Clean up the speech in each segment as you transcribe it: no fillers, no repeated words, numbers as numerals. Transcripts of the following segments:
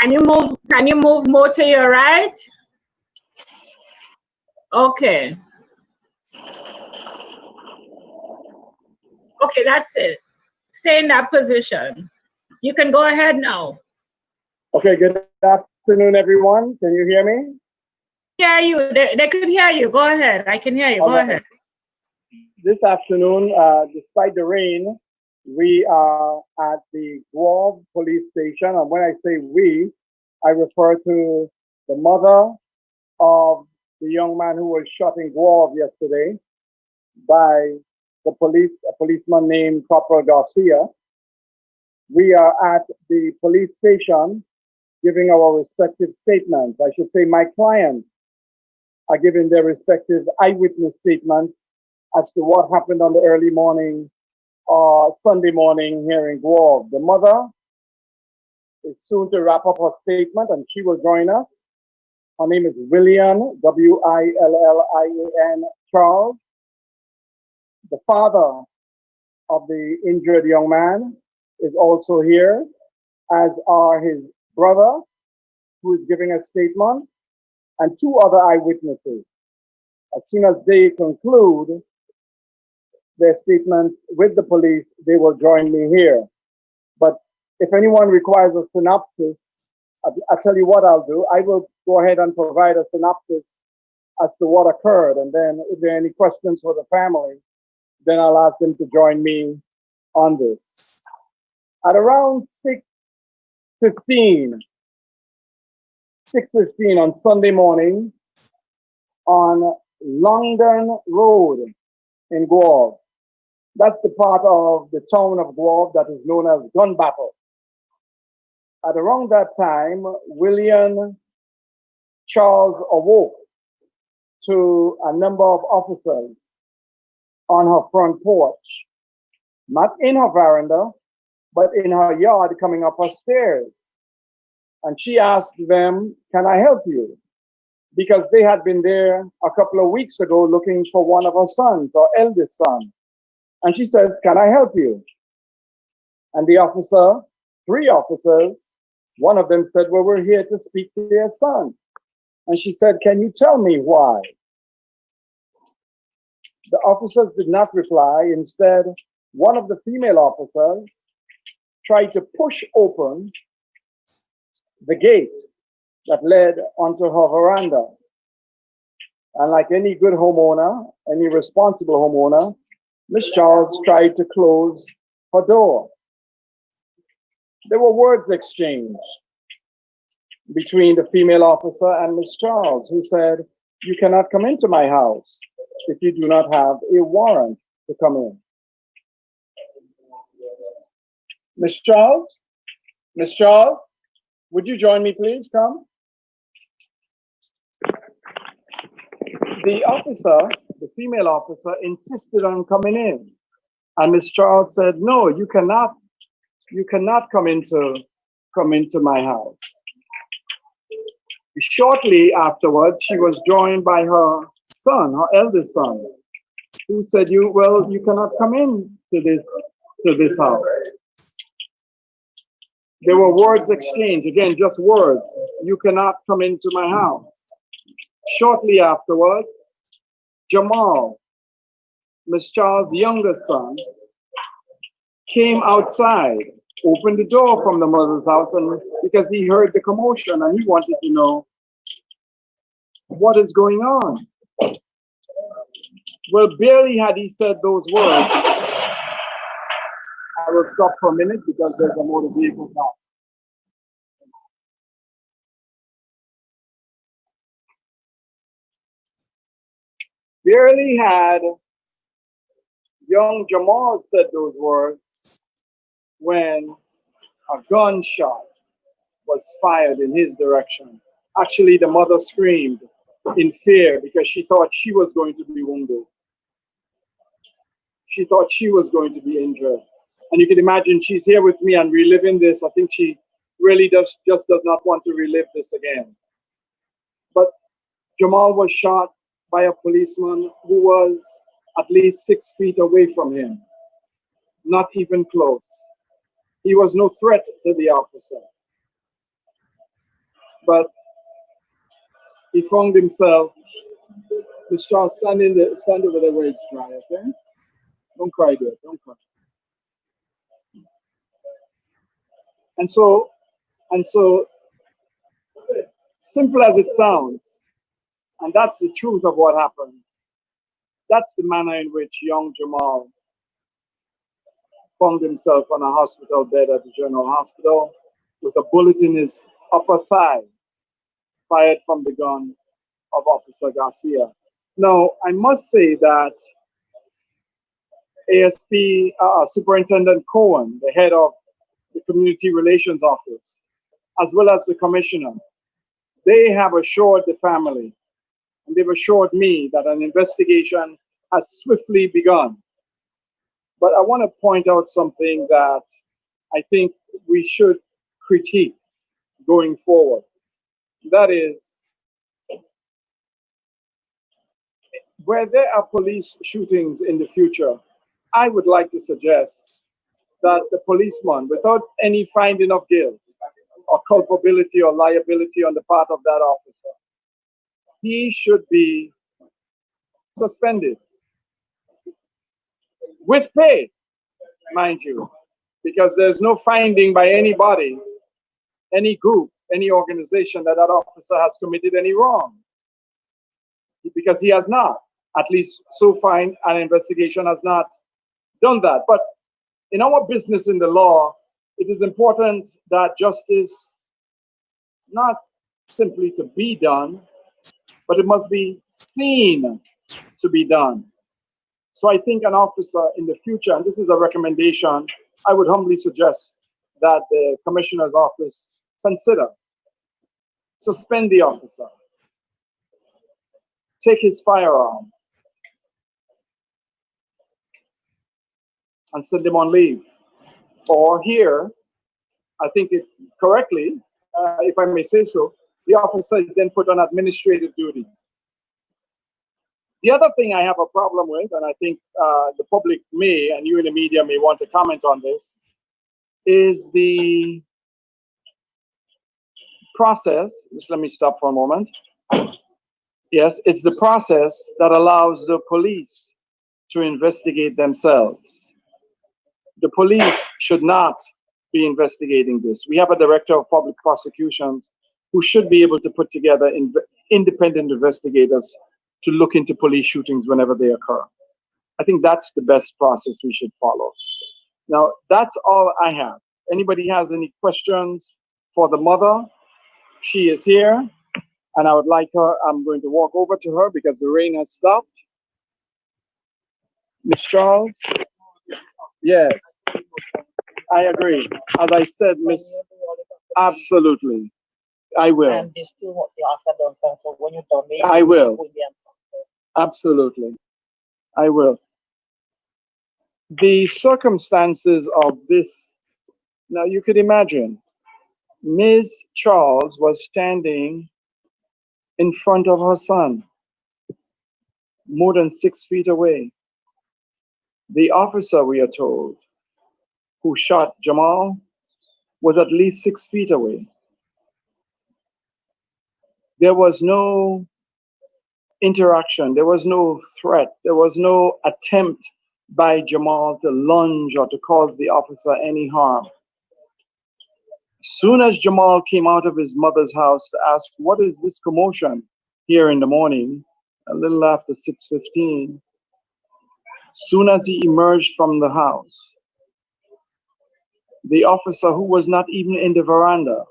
Can you move more to your right? Okay. Okay, that's it. Stay in that position. You can go ahead now. Okay, good afternoon, everyone. Can you hear me? Yeah, they could hear you. Go ahead. I can hear you. Go ahead. This afternoon, despite the rain, we are at the Gouyave police station. And when I say we, I refer to the mother of the young man who was shot in Gouyave yesterday by a policeman named Corporal Garcia. We are at the police station giving our respective statements. I should say my clients are giving their respective eyewitness statements as to what happened on the early morning, Sunday morning here in Gouyave. The mother is soon to wrap up her statement and she will join us. Her name is Willian, Willian Charles. The father of the injured young man is also here, as are his brother, who is giving a statement, and two other eyewitnesses. As soon as they conclude their statements with the police, they will join me here. But if anyone requires a synopsis, I'll tell you what I'll do. I will go ahead and provide a synopsis as to what occurred. And then if there are any questions for the family, then I'll ask them to join me on this. At around 6:15 on Sunday morning on Longdon Road in Gouyave. That's the part of the town of Gouyave that is known as Gun Battle. At around that time, William Charles awoke to a number of officers on her front porch, not in her veranda, but in her yard coming up her stairs. And she asked them, "Can I help you?" Because they had been there a couple of weeks ago looking for one of her sons, her eldest son. And she says, "Can I help you?" And the officer, three officers, one of them said, "Well, we're here to speak to their son." And she said, "Can you tell me why?" The officers did not reply. Instead, one of the female officers tried to push open the gate that led onto her veranda. And like any good homeowner, any responsible homeowner, Miss Charles tried to close her door. There were words exchanged between the female officer and Miss Charles, who said, "You cannot come into my house if you do not have a warrant to come in." Miss Charles, would you join me, please? Come. The officer, the female officer, insisted on coming in. And Miss Charles said, "No, you cannot come into my house." Shortly afterwards, she was joined by her son, her eldest son, who said, you cannot come in to this house." There were words exchanged, again, just words. "You cannot come into my house." Shortly afterwards, Jamal, Miss Charles' youngest son, came outside, opened the door from the mother's house, and because he heard the commotion and he wanted to know what is going on. Well, barely had he said those words. I will stop for a minute because there's a motor vehicle passing. Barely had young Jamal said those words when a gunshot was fired in his direction. Actually, the mother screamed in fear because she thought she was going to be wounded. She thought she was going to be injured. And you can imagine she's here with me and reliving this. I think she really just does not want to relive this again. But Jamal was shot by a policeman who was at least 6 feet away from him. Not even close. He was no threat to the officer. but he found himself. Mr. Charles, stand over there where it's dry, okay? Don't cry there, don't cry. And so, simple as it sounds, and that's the truth of what happened. That's the manner in which young Jamal found himself on a hospital bed at the General Hospital with a bullet in his upper thigh, fired from the gun of Officer Garcia. Now, I must say that ASP Superintendent Cohen, the head of the Community Relations Office, as well as the Commissioner, they have assured the family, and they've assured me that an investigation has swiftly begun. But I want to point out something that I think we should critique going forward. That is, where there are police shootings in the future, I would like to suggest that the policeman, without any finding of guilt or culpability or liability on the part of that officer, he should be suspended with pay, mind you, because there's no finding by anybody, any group, any organization that that officer has committed any wrong, because he has not. At least so far, an investigation has not done that. But in our business in the law, it is important that justice is not simply to be done, but it must be seen to be done. So I think an officer in the future, and this is a recommendation, I would humbly suggest that the Commissioner's office consider, suspend the officer, take his firearm, and send him on leave. Or here, I think it correctly, if I may say so, the officer is then put on administrative duty. The other thing I have a problem with, and I think the public may, and you in the media may want to comment on this, is the process. Just let me stop for a moment. Yes, it's the process that allows the police to investigate themselves. The police should not be investigating this. We have a director of public prosecutions who should be able to put together independent investigators to look into police shootings whenever they occur. I think that's the best process we should follow. Now, that's all I have. Anybody has any questions for the mother? She is here, and I would like her, I'm going to walk over to her because the rain has stopped. Ms. Charles? Yes, I agree. As I said, Miss, absolutely. I will. And they still want the after done, so when you're done, I will. Absolutely. I will. The circumstances of this, now you could imagine, Ms. Charles was standing in front of her son, more than 6 feet away. The officer, we are told, who shot Jamal was at least 6 feet away. There was no interaction, there was no threat, there was no attempt by Jamal to lunge or to cause the officer any harm. Soon as Jamal came out of his mother's house to ask, what is this commotion here in the morning, a little after 6:15, soon as he emerged from the house, the officer, who was not even in the veranda,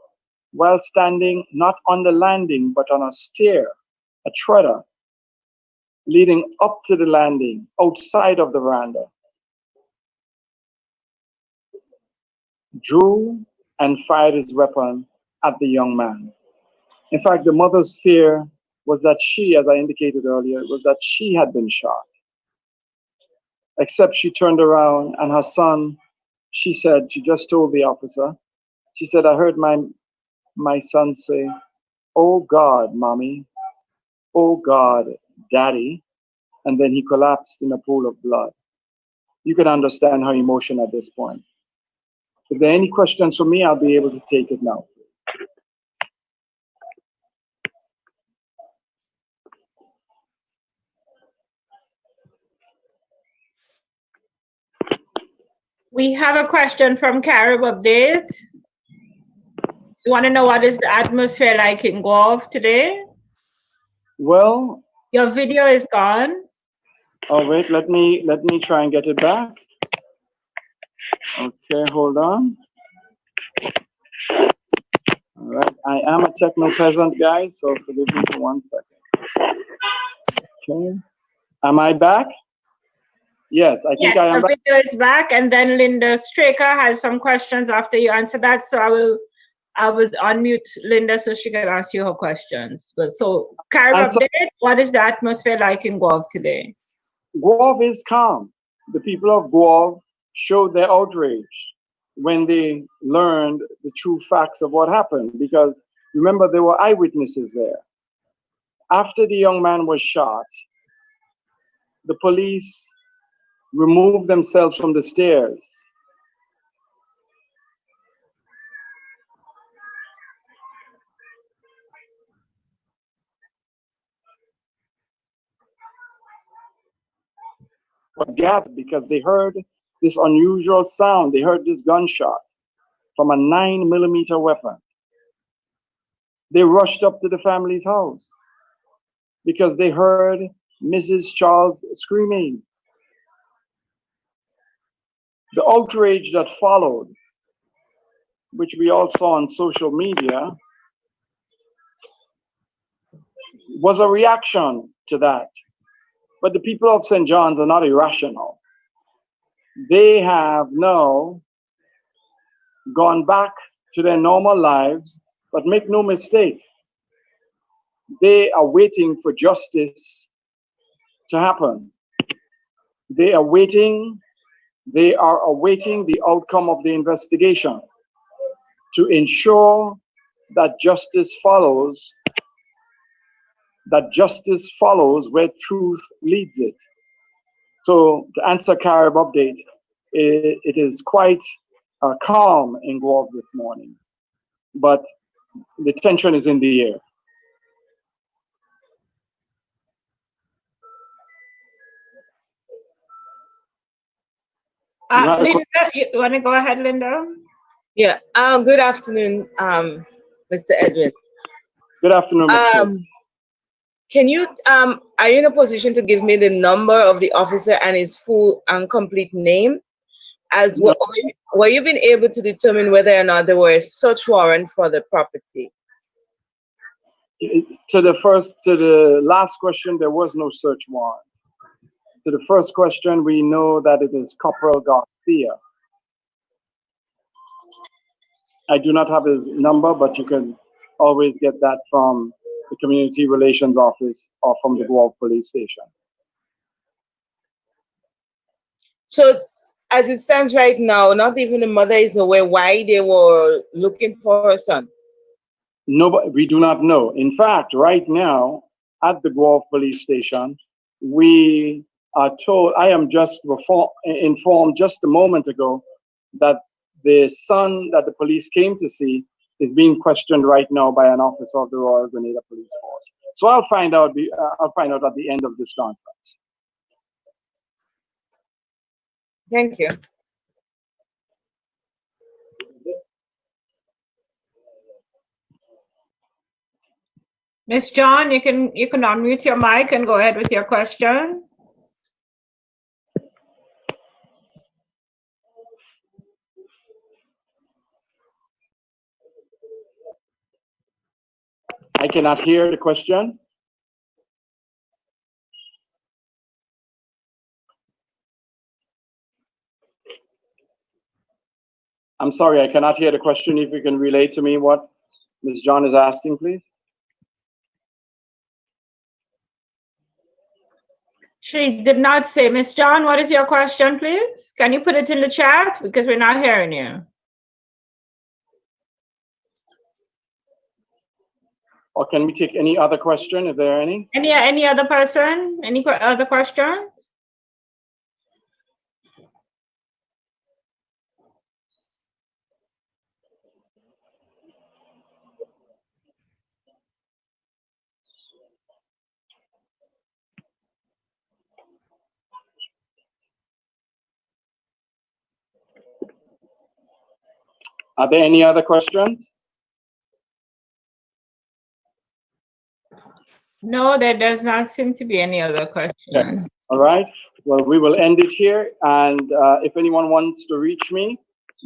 while standing not on the landing, but on a stair, a treader, leading up to the landing, outside of the veranda, drew and fired his weapon at the young man. In fact, the mother's fear was that she, as I indicated earlier, was that she had been shot. Except she turned around and her son, she said, she just told the officer, she said, I heard my son say, oh God, mommy, oh God, daddy, and then he collapsed in a pool of blood. You can understand her emotion at this point. If there are any questions for me, I'll be able to take it now. We have a question from Carib Update. You want to know what is the atmosphere like in Gouyave today? Well, Your video is gone. oh wait, let me try and get it back. Okay, hold on. All right, I am a techno peasant, guys, so forgive me for 1 second. Okay, am I back? Yes, I think Yes, I am the back. video is back, and then Linda Straker has some questions after you answer that. So I will unmute Linda so she can ask you her questions. But so, Carib And so Update, what is the atmosphere like in Gouyave today? Gouyave is calm. The people of Gouyave showed their outrage when they learned the true facts of what happened, because remember, there were eyewitnesses there. After the young man was shot, the police removed themselves from the stairs. But gathered because they heard this unusual sound. They heard this gunshot from a 9mm weapon. They rushed up to the family's house because they heard Mrs. Charles screaming. The outrage that followed, which we all saw on social media, was a reaction to that. But the people of St. John's are not irrational. They have now gone back to their normal lives, but make no mistake, they are waiting for justice to happen. They are awaiting the outcome of the investigation to ensure that justice follows where truth leads it. So to answer Carib Update, it is quite calm in Gouyave this morning, but the tension is in the air. Linda, you want to go ahead, Linda? Yeah. Good afternoon, Mr. Edwin. Good afternoon, Mr. Can you are you in a position to give me the number of the officer and his full and complete name? As well, were you been able to determine whether or not there were a search warrant for the property? To the last question, there was no search warrant. To the first question, we know that it is Corporal Garcia. I do not have his number, but you can always get that from the Community Relations Office or from the Gouyave Police Station. So, as it stands right now, not even the mother is aware why they were looking for her son. No, we do not know. In fact, right now at the Gouyave Police Station, we are told, I am just informed just a moment ago that the son that the police came to see is being questioned right now by an officer of the Royal Grenada Police Force. So I'll find out at the end of this conference. Thank you. Miss John, you can unmute your mic and go ahead with your question. I cannot hear the question. I'm sorry, I cannot hear the question. If you can relay to me what Ms. John is asking, please. She did not say. Miss John, what is your question, please? Can you put it in the chat? Because we're not hearing you. Or can we take any other question? Is there any? Any other person? Any other questions? Are there any other questions? No, there does not seem to be any other question. All right. Well, we will end it here. And if anyone wants to reach me,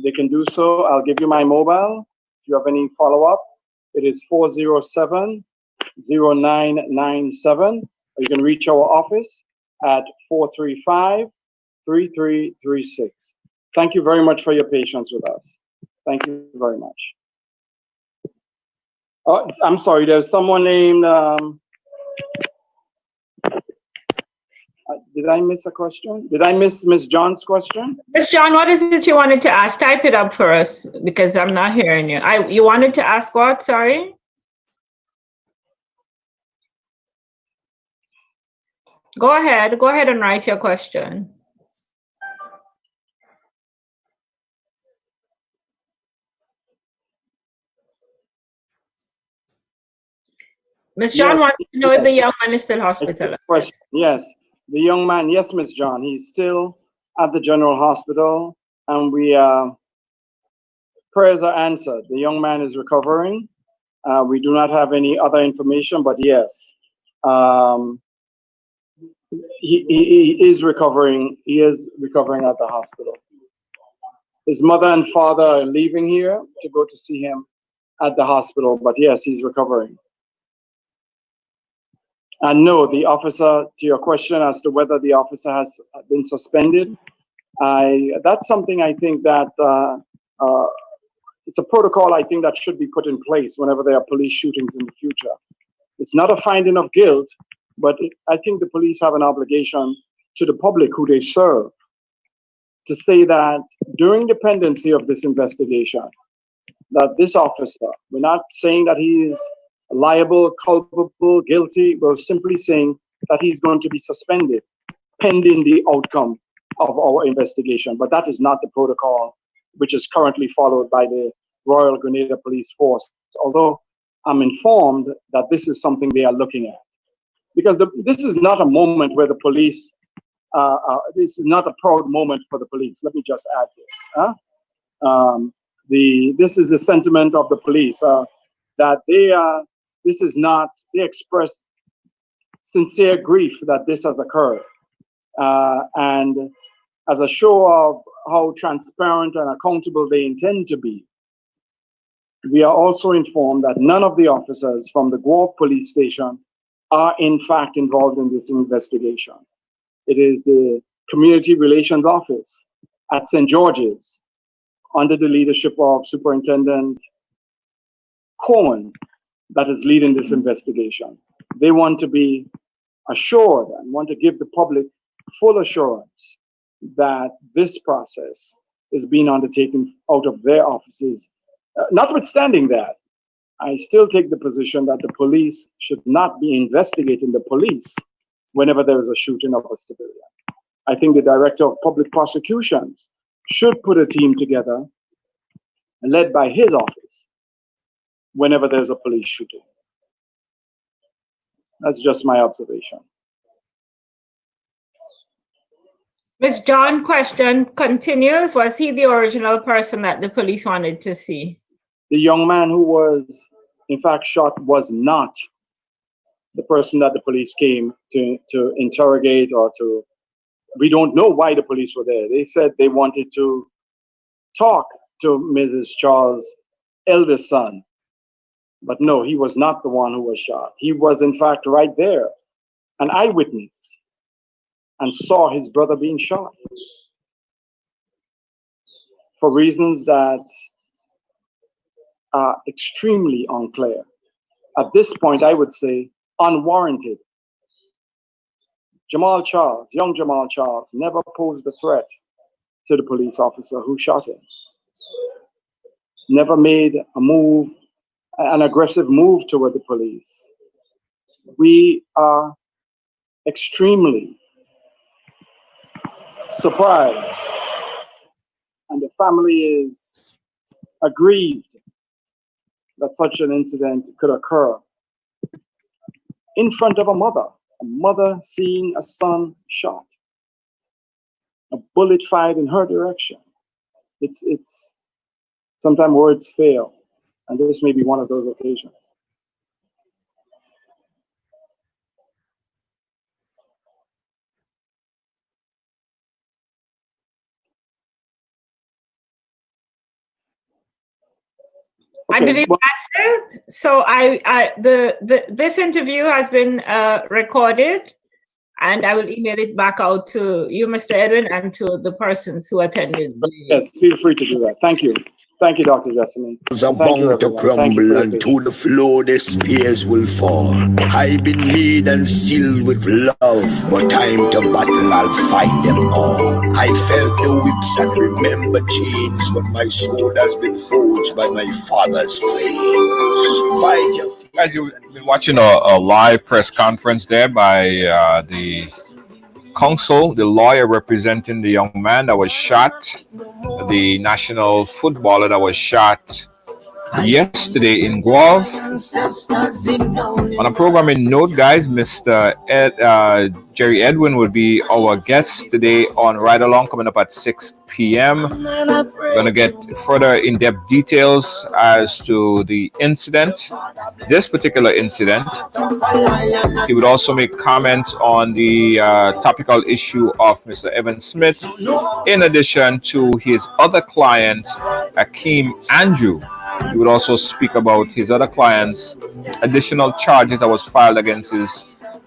they can do so. I'll give you my mobile. If you have any follow-up, it is 407-0997. You can reach our office at 435-3336. Thank you very much for your patience with us. Thank you very much. Oh, I'm sorry, there's someone named, did I miss a question? Did I miss Ms. John's question? Miss John, what is it you wanted to ask? Type it up for us because I'm not hearing you. You wanted to ask what? Sorry? Go ahead and write your question. Miss John Yes, wants to know if the yes. young man is still hospitalized. Yes, the young man, yes, Ms. John, he's still at the general hospital, and prayers are answered. The young man is recovering. We do not have any other information, but yes, he is recovering. He is recovering at the hospital. His mother and father are leaving here to go to see him at the hospital, but yes, he's recovering. And no, the officer, to your question as to whether the officer has been suspended, that's something I think that it's a protocol I think that should be put in place whenever there are police shootings in the future. It's not a finding of guilt, but I think the police have an obligation to the public who they serve to say that during the pendency of this investigation, that this officer, we're not saying that he's liable, culpable, guilty. We're simply saying that he's going to be suspended pending the outcome of our investigation. But that is not the protocol which is currently followed by the Royal Grenada Police Force, although I'm informed that this is something they are looking at. Because this is not a moment where the police, this is not a proud moment for the police. Let me just add this. This is the sentiment of the police, that they express sincere grief that this has occurred. And as a show of how transparent and accountable they intend to be, we are also informed that none of the officers from the Gouyave police station are in fact involved in this investigation. It is the Community Relations Office at St. George's under the leadership of Superintendent Cohen that is leading this investigation. They want to be assured and want to give the public full assurance that this process is being undertaken out of their offices. Notwithstanding that, I still take the position that the police should not be investigating the police whenever there is a shooting of a civilian. I think the Director of Public Prosecutions should put a team together led by his office whenever there's a police shooting. That's just my observation. Ms. John question continues. Was he the original person that the police wanted to see? The young man who was in fact shot was not the person that the police came to interrogate or to, we don't know why the police were there. They said they wanted to talk to Mrs. Charles' eldest son. But no, he was not the one who was shot. He was in fact right there, an eyewitness, and saw his brother being shot for reasons that are extremely unclear. At this point, I would say unwarranted. Jamal Charles, young Jamal Charles, never posed a threat to the police officer who shot him. Never made a move, an aggressive move toward the police. We are extremely surprised, and the family is aggrieved that such an incident could occur in front of a mother seeing a son shot, a bullet fired in her direction. It's Sometimes words fail, and this may be one of those occasions. I believe that's it. So this interview has been recorded, and I will email it back out to you, Mr. Edwin, and to the persons who attended. Yes, feel free to do that. Thank you. Thank you, Dr. Jessamine. Are bound to crumble, and to the floor their spears will fall. I've been made and sealed with love, but time to battle, I'll find them all. I felt the whips and remember chains, but my sword has been forged by my father's flames. Guys, you've been watching a live press conference there by the counsel, the lawyer representing the young man that was shot, the national footballer that was shot yesterday in Gouyave. On a programming note, guys, Mr. Jerry Edwin will be our guest today on Ride Along, coming up at 6 p.m. We're going to get further in-depth details as to the incident, this particular incident. He would also make comments on the topical issue of Mr. Evan Smith, in addition to his other client, Akeem Andrew. He would also speak about his other client's additional charges that was filed against his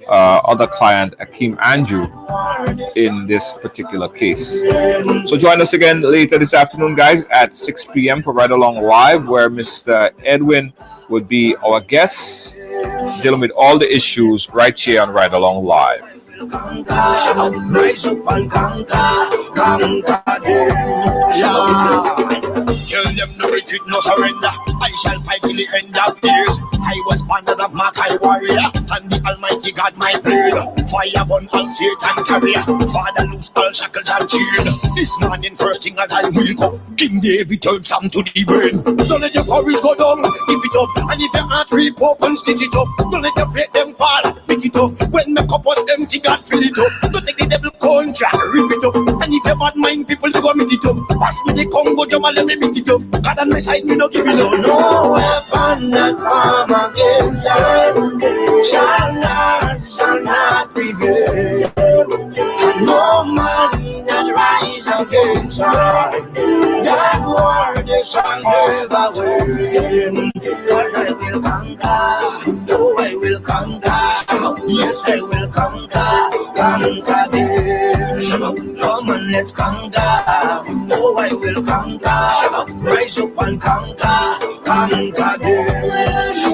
other client, Akeem Andrew, in this particular case. So join us again later this afternoon, guys, at 6 p.m. for Ride Along Live, where Mr. Edwin would be our guest, dealing with all the issues right here on Ride Along Live. Tell them no retreat, no surrender. I shall fight till the end of days. I was born as a Makai warrior, and the Almighty God my blade. Fire burn all Satan carrier. Father loose all shackles and chain. This morning first thing as I wake up, King David turns some to the brain. Don't let your courage go down, keep it up. And if your heart rip up and stitch it up, don't let your faith them fall, pick it up. When my cup was empty, God fill it up. Don't take the devil contract, rip it up. And if your bad mind people to go meet it up, pass me the Congo drum and let me beat it up. God on my side, me no give it up. No weapon that form against us shall not prevail. And no man that rise against us, that war they shall never win. Because I will conquer, no I will conquer, yes I will conquer this. Come on, let's conquer, no I will conquer, rise up and conquer this.